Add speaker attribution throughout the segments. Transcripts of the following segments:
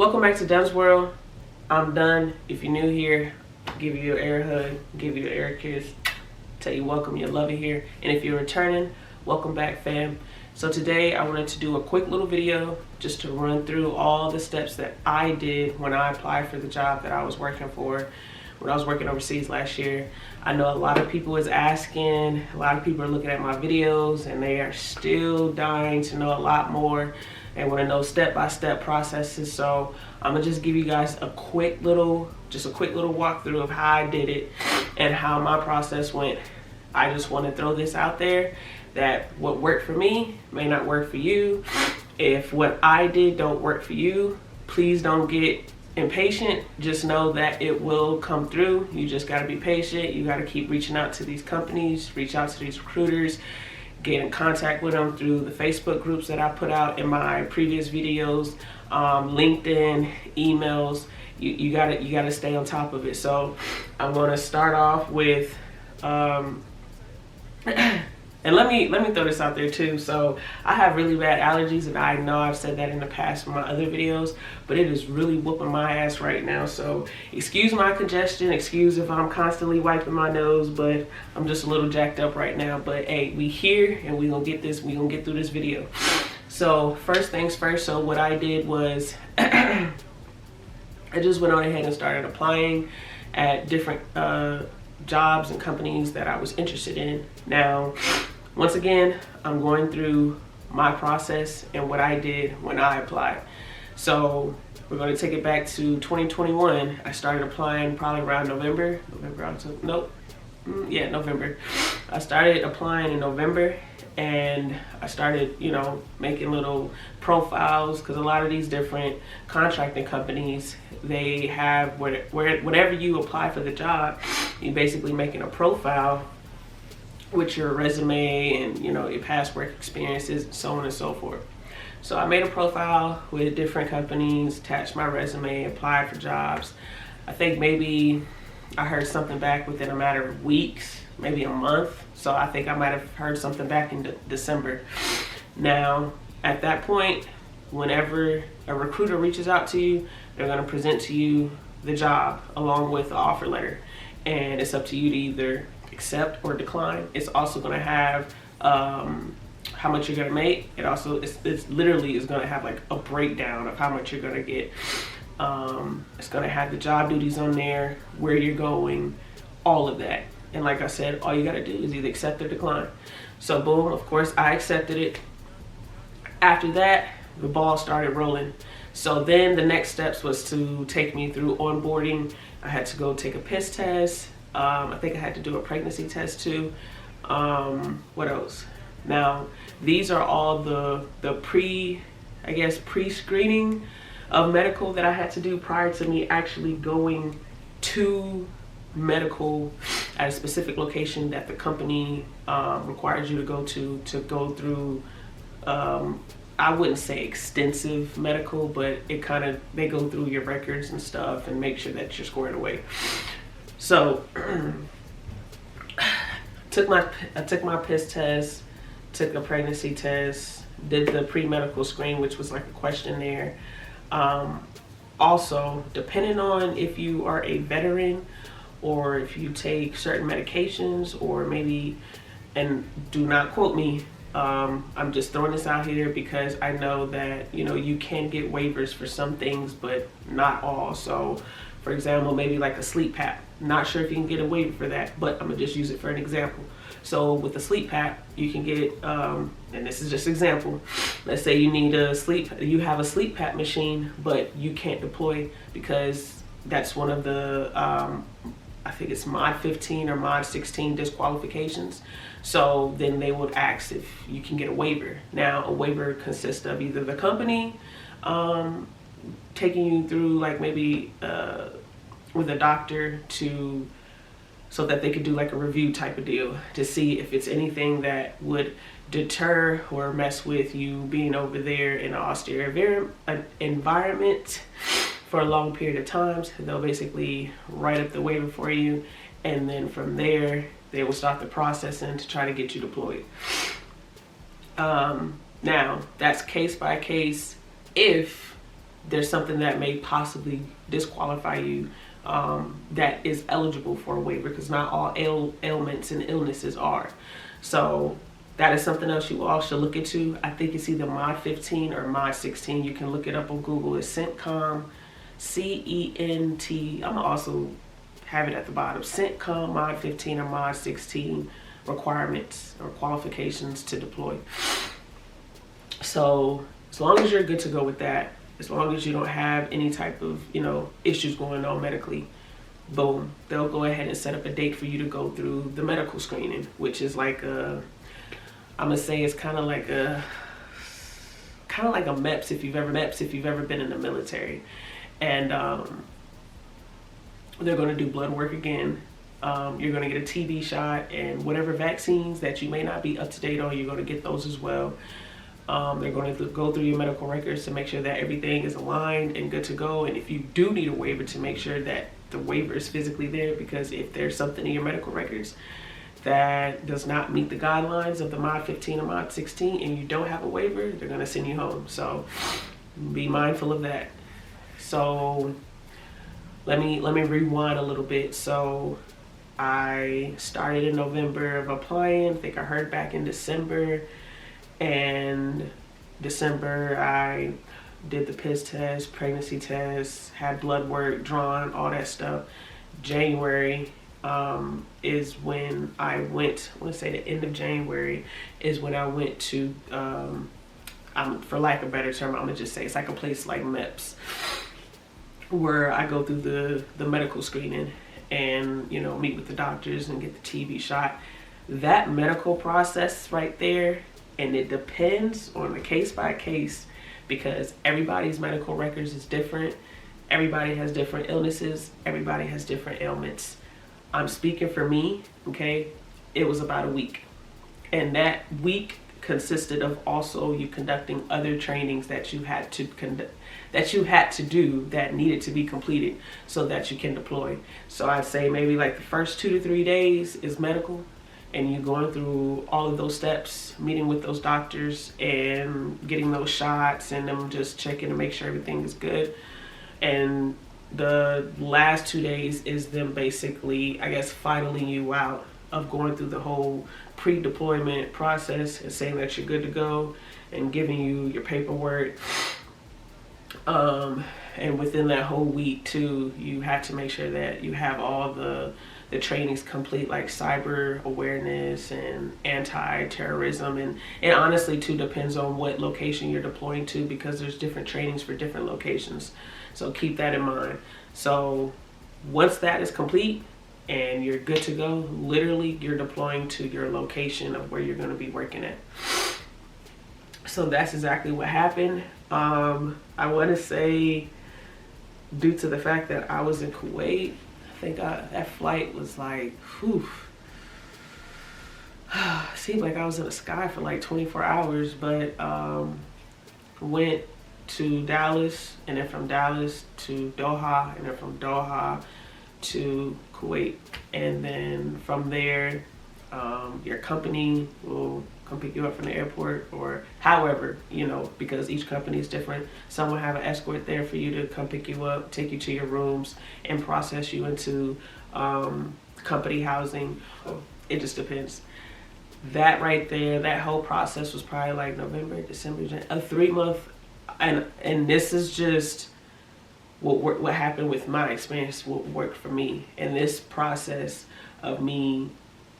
Speaker 1: Welcome back to DunnZWorld. I'm Dunn. If you're new here, give you an air hug, give you an air kiss, tell you welcome, you love it here. And if you're returning, welcome back, fam. So today I wanted to do a quick little video just to run through all the steps that I did when I applied for the job that I was working for when I was working overseas last year. I know a lot of people is asking, a lot of people are looking at my videos and they are still dying to know a lot more and want to know step-by-step processes. So I'm gonna just give you guys a quick little walkthrough of how I did it and how my process went. I just want to throw this out there that what worked for me may not work for you. If what I did don't work for you, please don't get impatient. Just know that it will come through. You just got to be patient. You got to keep reaching out to these companies, reach out to these recruiters, get in contact with them through the Facebook groups that I put out in my previous videos, LinkedIn, emails. You gotta stay on top of it. So I'm gonna start off with and let me throw this out there too. So I have really bad allergies, and I know I've said that in the past in my other videos, but it is really whooping my ass right now. So excuse my congestion, excuse if I'm constantly wiping my nose, but I'm just a little jacked up right now. But hey, we here and we gonna get through this video. So first things first, so what I did was I just went on ahead and started applying at different jobs and companies that I was interested in. Now, once again, I'm going through my process and what I did when I applied. So we're going to take it back to 2021. I started applying probably around November. I started applying in November, and I started, making little profiles, because a lot of these different contracting companies, they have whenever you apply for the job, you're basically making a profile with your resume and your past work experiences, so on and so forth. So I made a profile with different companies, attached my resume, applied for jobs. I think maybe I heard something back within a matter of weeks, maybe a month. So I think I might have heard something back in December. Now, at that point, whenever a recruiter reaches out to you, they're going to present to you the job along with the offer letter. And it's up to you to either accept or decline. It's also going to have how much you're going to make. It's literally is going to have like a breakdown of how much you're going to get. It's going to have the job duties on there, where you're going, all of that. And like I said, all you got to do is either accept or decline. So boom, of course I accepted it. After that, the ball started rolling. So then the next steps was to take me through onboarding. I had to go take a piss test. I think I had to do a pregnancy test too. What else? Now, these are all the pre-screening of medical that I had to do prior to me actually going to medical at a specific location that the company requires you to go through. I wouldn't say extensive medical, but they go through your records and stuff and make sure that you're squared away. So I took my piss test, took a pregnancy test, did the pre-medical screen, which was like a questionnaire. Also, depending on if you are a veteran or if you take certain medications, or maybe, and do not quote me, I'm just throwing this out here because I know that you can get waivers for some things, but not all. So for example, maybe like a sleep pap, not sure if you can get a waiver for that, but I'm gonna just use it for an example. So with the sleep pap, you can get and this is just example, let's say you have a sleep pap machine, but you can't deploy because that's one of the I think it's mod 15 or mod 16 disqualifications. So then they would ask if you can get a waiver. Now, a waiver consists of either the company taking you through, like maybe with a doctor so that they could do like a review type of deal to see if it's anything that would deter or mess with you being over there in an austere environment for a long period of times. They'll basically write up the waiver for you, and then from there they will start the processing to try to get you deployed. Now, that's case by case if there's something that may possibly disqualify you that is eligible for a waiver, because not all ailments and illnesses are. So that is something else you all should look into. I think it's either Mod 15 or Mod 16. You can look it up on Google. It's CENTCOM, CENT. I'm gonna also have it at the bottom. CENTCOM Mod 15 or Mod 16 requirements or qualifications to deploy. So as long as you're good to go with that, as long as you don't have any type of, issues going on medically, boom, they'll go ahead and set up a date for you to go through the medical screening, which is like I'm gonna say it's kind of like a MEPS if you've ever been in the military. And they're going to do blood work again. You're going to get a TB shot, and whatever vaccines that you may not be up to date on, you're going to get those as well. They're going to go through your medical records to make sure that everything is aligned and good to go. And if you do need a waiver, to make sure that the waiver is physically there, because if there's something in your medical records that does not meet the guidelines of the Mod 15 or Mod 16 and you don't have a waiver, they're going to send you home. So be mindful of that. So let me rewind a little bit. So I started in November of applying. I think I heard back in December. And December I did the piss test, pregnancy test, had blood work drawn, all that stuff. January is when I went, I want to say the end of January is when I went to, for lack of a better term, I'm going to just say it's like a place like MEPS, where I go through the medical screening and, meet with the doctors and get the TB shot. That medical process right there, and it depends on the case by case, because everybody's medical records is different. Everybody has different illnesses. Everybody has different ailments. I'm speaking for me, okay? It was about a week. And that week consisted of also you conducting other trainings that you had to do that needed to be completed so that you can deploy. So I'd say maybe like the first 2 to 3 days is medical, and you're going through all of those steps, meeting with those doctors and getting those shots, and them just checking to make sure everything is good. And the last 2 days is them basically, I guess, filing you out of going through the whole pre-deployment process and saying that you're good to go and giving you your paperwork. And within that whole week too, you have to make sure that you have all the trainings complete, like cyber awareness and anti-terrorism, and honestly too depends on what location you're deploying to, because there's different trainings for different locations. So keep that in mind. So once that is complete and you're good to go, literally you're deploying to your location of where you're going to be working at. So that's exactly what happened. I want to say, due to the fact that I was in Kuwait, I think that flight was like, seemed like I was in the sky for like 24 hours, but went to Dallas, and then from Dallas to Doha, and then from Doha to Kuwait. And then from there, your company will come pick you up from the airport, or however, because each company is different. Some will have an escort there for you to come pick you up, take you to your rooms, and process you into company housing. It just depends. That right there, that whole process was probably like November, December, a 3-month, and this is just what happened with my experience, what worked for me. And this process of me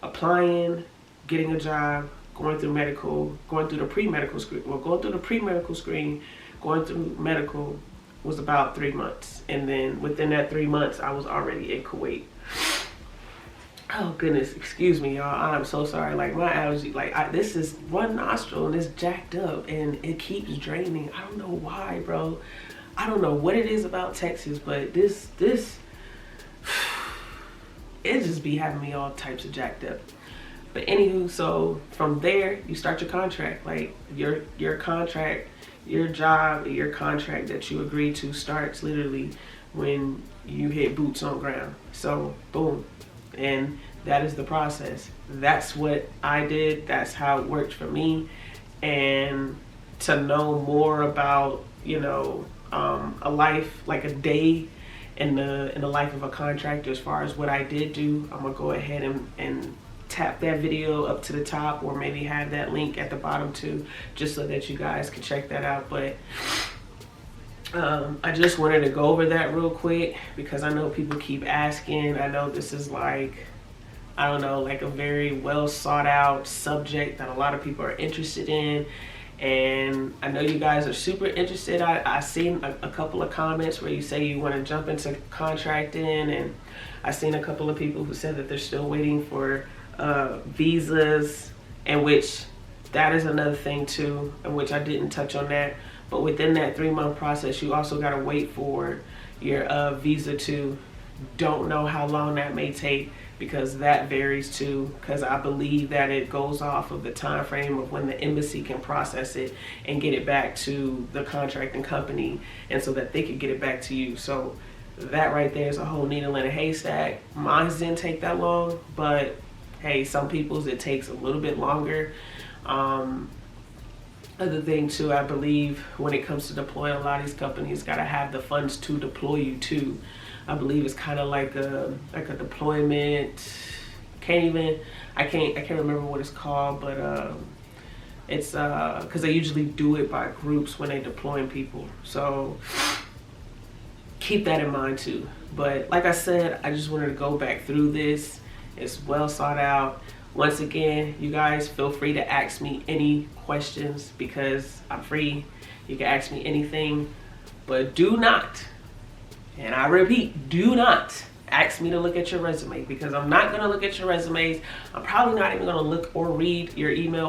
Speaker 1: applying, getting a job, going through medical, going through the pre-medical screen, going through medical was about 3 months. And then within that 3 months, I was already in Kuwait. Oh goodness, excuse me y'all, I'm so sorry. Like my allergy, this is one nostril and it's jacked up and it keeps draining. I don't know why, bro. I don't know what it is about Texas, but this it just be having me all types of jacked up. But anywho, so from there you start your contract. Like your contract, your job, your contract that you agree to starts literally when you hit boots on ground. So boom, and that is the process. That's what I did. That's how it worked for me. And to know more about a life, like a day in the life of a contractor as far as what I did do, I'm gonna go ahead and tap that video up to the top, or maybe have that link at the bottom too, just so that you guys can check that out. But I just wanted to go over that real quick because I know people keep asking. I know this is like, I don't know, like a very well sought out subject that a lot of people are interested in. And I know you guys are super interested. I seen a couple of comments where you say you want to jump into contracting, and I seen a couple of people who said that they're still waiting for visas, and which that is another thing too, in which I didn't touch on that. But within that 3-month process, you also got to wait for your visa too. Don't know how long that may take, because that varies too, because I believe that it goes off of the time frame of when the embassy can process it and get it back to the contracting company, and so that they could get it back to you. So that right there is a whole needle in a haystack. Mine didn't take that long, but hey, some people's it takes a little bit longer. Other thing too, I believe when it comes to deploying, a lot of these companies got to have the funds to deploy you too. I believe it's kind of like a deployment. I can't remember what it's called, but it's because they usually do it by groups when they're deploying people. So keep that in mind too. But like I said, I just wanted to go back through this. It's well sought out. Once again, you guys feel free to ask me any questions because I'm free. You can ask me anything, but do not, and I repeat, do not ask me to look at your resume, because I'm not gonna look at your resumes. I'm probably not even gonna look or read your email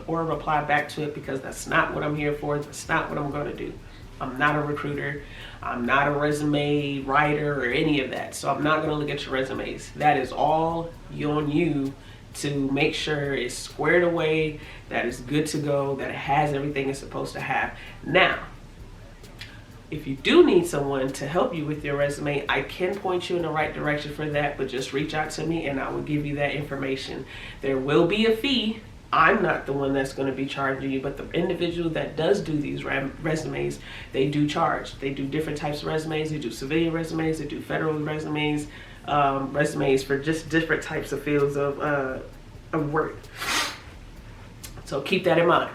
Speaker 1: or reply back to it, because that's not what I'm here for. That's not what I'm gonna do. I'm not a recruiter. I'm not a resume writer or any of that. So I'm not gonna look at your resumes. That is all on you to make sure it's squared away, that it's good to go, that it has everything it's supposed to have. Now, if you do need someone to help you with your resume, I can point you in the right direction for that, but just reach out to me and I will give you that information. There will be a fee. I'm not the one that's going to be charging you, but the individual that does do these resumes, they do charge. They do different types of resumes. They do civilian resumes, they do federal resumes, resumes for just different types of fields of work. So keep that in mind.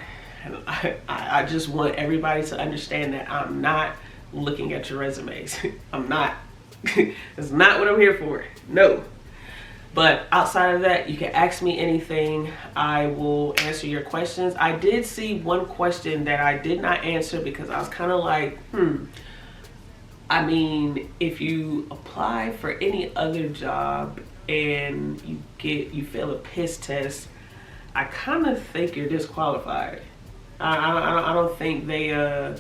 Speaker 1: I just want everybody to understand that I'm not looking at your resumes. I'm not. It's not what I'm here for. No. But outside of that, you can ask me anything. I will answer your questions. I did see one question that I did not answer because I was kind of like, I mean, if you apply for any other job and you fail a piss test, I kind of think you're disqualified. I don't think they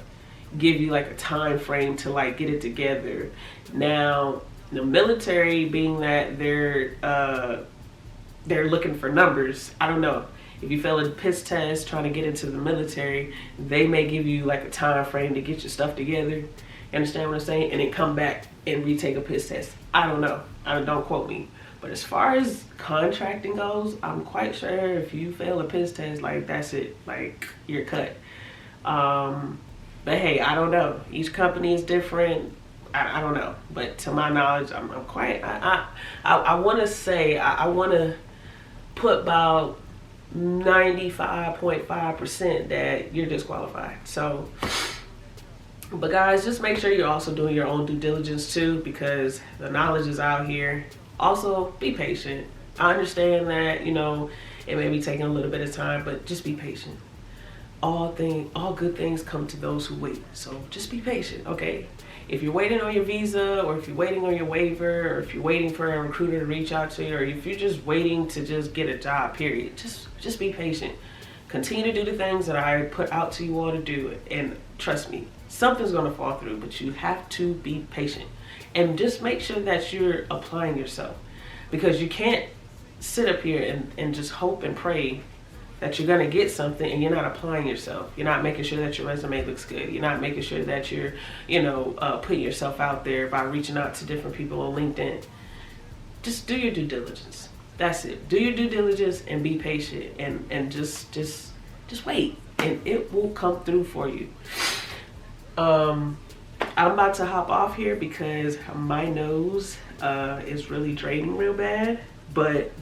Speaker 1: give you like a time frame to like get it together. Now, the military, being that they're looking for numbers, I don't know. If you fail a piss test trying to get into the military, they may give you like a time frame to get your stuff together. You understand what I'm saying? And then come back and retake a piss test. I don't know. Don't quote me. But as far as contracting goes, I'm quite sure if you fail a piss test, like that's it. Like you're cut. But hey, I don't know. Each company is different. I don't know, but to my knowledge, I'm quite. I want to say I want to put about 95.5% that you're disqualified. So, but guys, just make sure you're also doing your own due diligence too, because the knowledge is out here. Also, be patient. I understand that it may be taking a little bit of time, but just be patient. All good things come to those who wait. So just be patient, okay? If you're waiting on your visa, or if you're waiting on your waiver, or if you're waiting for a recruiter to reach out to you, or if you're just waiting to just get a job, period, just be patient. Continue to do the things that I put out to you all to do, and trust me, something's gonna fall through, but you have to be patient. And just make sure that you're applying yourself, because you can't sit up here and just hope and pray that you're gonna get something and you're not applying yourself. You're not making sure that your resume looks good. You're not making sure that you're, putting yourself out there by reaching out to different people on LinkedIn. Just do your due diligence. That's it. Do your due diligence and be patient and just wait, and it will come through for you. I'm about to hop off here because my nose is really draining real bad. But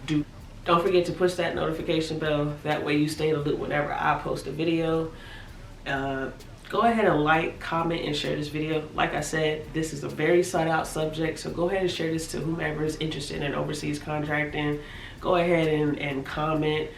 Speaker 1: don't forget to push that notification bell. That way you stay in the loop whenever I post a video. Go ahead and like, comment, and share this video. Like I said, this is a very sought out subject, so go ahead and share this to whomever is interested in overseas contracting. Go ahead and comment.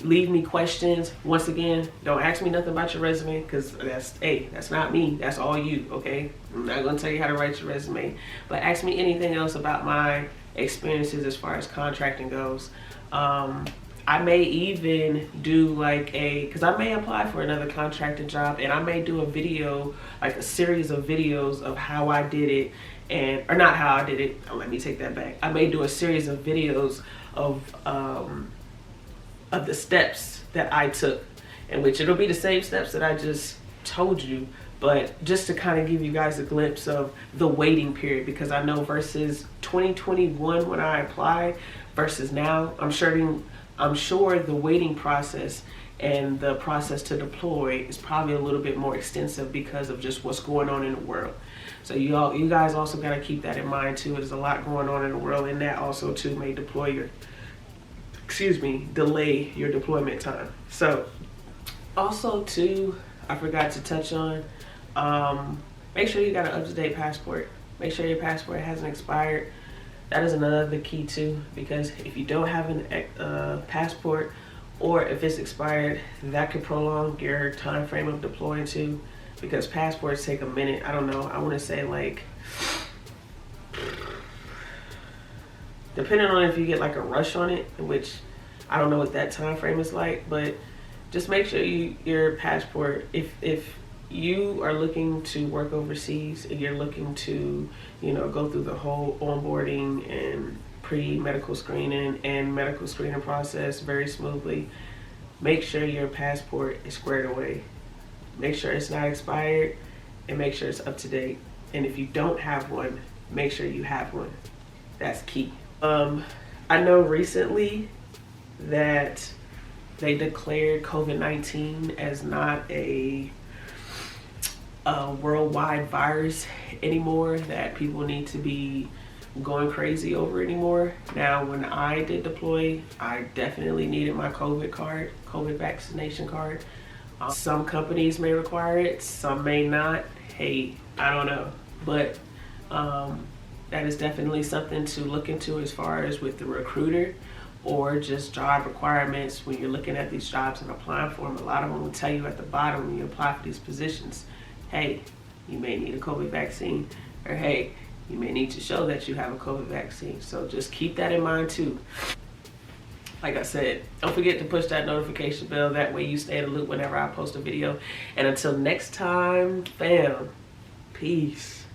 Speaker 1: Leave me questions. Once again, don't ask me nothing about your resume, because that's not me. That's all you, okay? I'm not gonna tell you how to write your resume. But ask me anything else about my experiences as far as contracting goes. I may even do because I may apply for another contracting job, and I may do a video, like a series of videos of how I did it, or not how I did it, let me take that back. I may do a series of videos of the steps that I took, in which it'll be the same steps that I just told you, but just to kind of give you guys a glimpse of the waiting period, because I know versus 2021 when I applied versus now, I'm sure the waiting process and the process to deploy is probably a little bit more extensive because of just what's going on in the world. So you guys also got to keep that in mind too. There's a lot going on in the world, and that also too may delay your deployment time. So also too, I forgot to touch on, make sure you got an up-to-date passport. Make sure your passport hasn't expired. That is another key too, because if you don't have a passport, or if it's expired, that could prolong your time frame of deploying too, because passports take a minute. I don't know, I want to say depending on if you get a rush on it, which I don't know what that time frame is like, but just make sure your passport, if you are looking to work overseas and you're looking to, go through the whole onboarding and pre-medical screening and medical screening process very smoothly, make sure your passport is squared away. Make sure it's not expired, and make sure it's up to date. And if you don't have one, make sure you have one. That's key. I know recently that they declared COVID-19 as not a worldwide virus anymore, that people need to be going crazy over anymore. Now, when I did deploy, I definitely needed my COVID vaccination card. Some companies may require it, some may not. Hey, I don't know. But that is definitely something to look into as far as with the recruiter, or just job requirements when you're looking at these jobs and applying for them. A lot of them will tell you at the bottom when you apply for these positions, hey, you may need a COVID vaccine, or hey, you may need to show that you have a COVID vaccine. So just keep that in mind too. Like I said, don't forget to push that notification bell. That way you stay in the loop whenever I post a video. And until next time, fam, peace.